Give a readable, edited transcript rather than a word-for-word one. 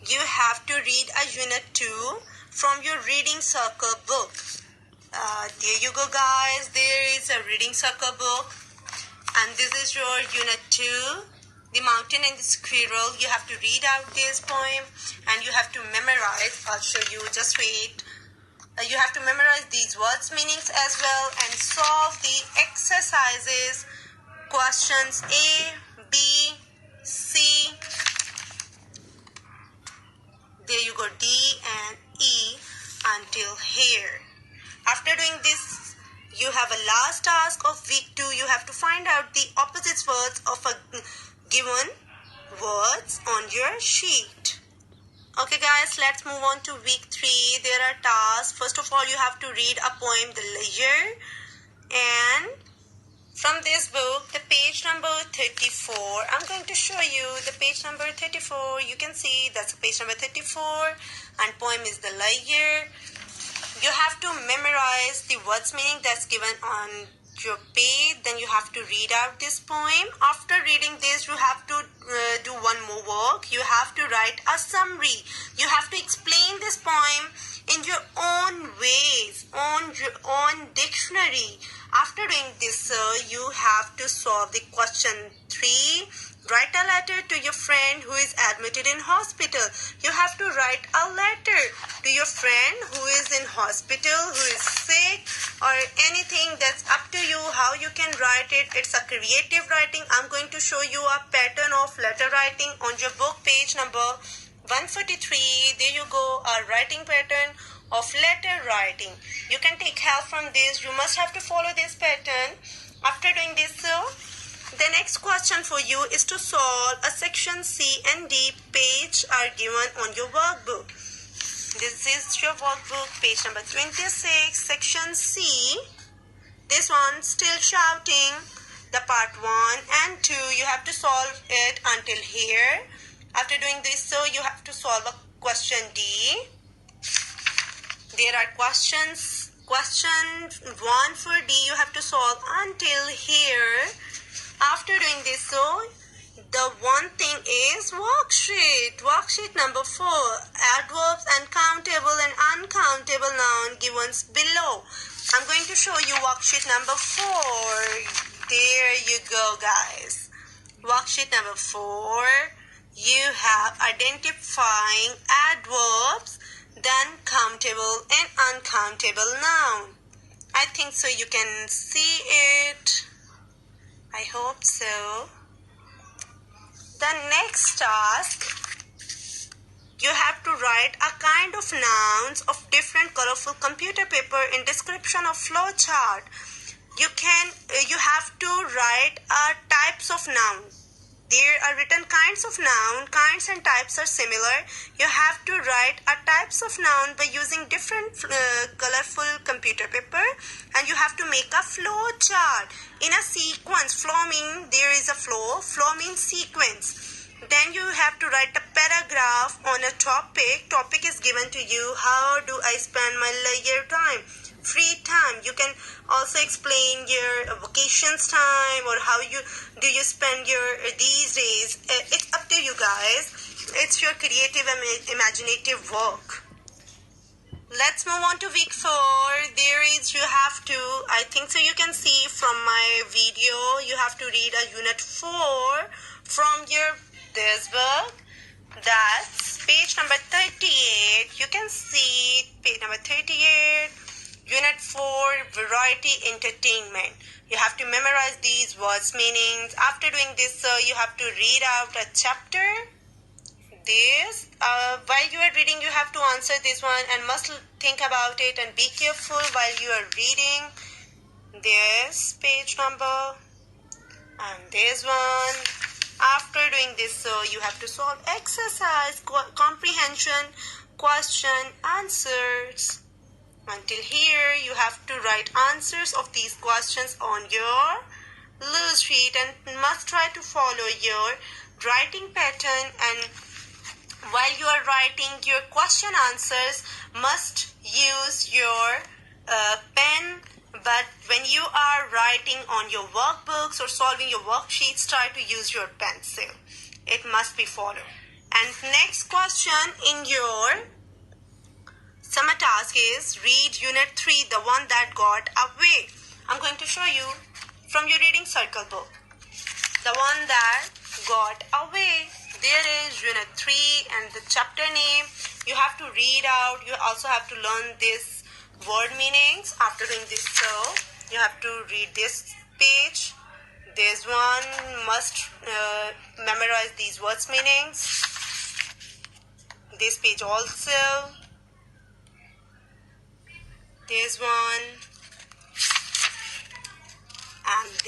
you have to read a unit 2 from your reading circle book. There you go guys, there is a reading circle book and this is your unit 2, The Mountain and the Squirrel. You have to read out this poem and you have to memorize. I'll show you, just wait. You have to memorize these words meanings as well and solve the exercises, questions A, B, C, there you go, D and E until here. After doing this, you have a last task of week 2. You have to find out the opposite words of a given words on your sheet. Okay guys, let's move on to week 3. There are tasks. First of all, you have to read a poem, The Ledger, and from this book, the page number 34. I'm going to show you the page number 34. You can see that's page number 34 and poem is The Ledger. You have to memorize the words meaning that's given on your page. Then you have to read out this poem. After reading this, you have to do one more work. You have to write a summary. You have to explain this poem in your own ways, on your own dictionary. After doing this, you have to solve the question 3. Write a letter to your friend who is admitted in hospital. You have to write a letter to your friend who is in hospital, who is sick, or anything. That's up to you how you can write it. It's a creative writing. I'm going to show you a pattern of letter writing on your book, page number 143. There you go, a writing pattern of letter writing. You can take help from this. You must have to follow this pattern. After doing this, the next question for you is to solve a section C and D page are given on your workbook. This is your workbook, page number 26, section C. This one, still shouting, the part 1 and 2. You have to solve it until here. After doing this, so you have to solve a question D. There are questions. Question 1 for D, you have to solve until here. After doing this, so the one thing is worksheet. Worksheet number 4. Adverbs and countable and uncountable noun given below. I'm going to show you worksheet number 4. There you go, guys. Worksheet number 4. You have identifying adverbs, then countable and uncountable noun. I think so you can see it. I hope so. The next task, you have to write a kind of nouns of different colorful computer paper in description of flow chart. You have to write types of nouns. There are written kinds of noun. Kinds and types are similar. You have to write a types of noun by using different colorful computer paper, and you have to make a flow chart in a sequence. Flow means there is a flow. Flow means sequence. Then you have to write a paragraph on a topic. Topic is given to you. How do I spend my leisure time? Free time. You can also explain your vacations time or how you spend your these days. It's up to you guys. It's your creative imaginative work. Let's move on to week 4. There is, you have to, I think so you can see from my video, you have to read a unit 4 from this book. That's page number 38. You can see page number 38. Unit 4, Variety Entertainment. You have to memorize these words meanings. After doing this, you have to read out a chapter. While you are reading, you have to answer this one and must think about it and be careful while you are reading this page number and this one. After doing this, so you have to solve exercise, comprehension, question, answers. Until here, you have to write answers of these questions on your loose sheet and must try to follow your writing pattern. And while you are writing your question answers, must use your pen. But when you are writing on your workbooks or solving your worksheets, try to use your pencil. It must be followed. And next question in your summer task is read Unit 3, the one that got away. I'm going to show you from your reading circle book. The one that got away. There is Unit 3 and the chapter name. You have to read out. You also have to learn this word meanings. After doing this, so you have to read this page. This one must memorize these words meanings. This page also. This one and this.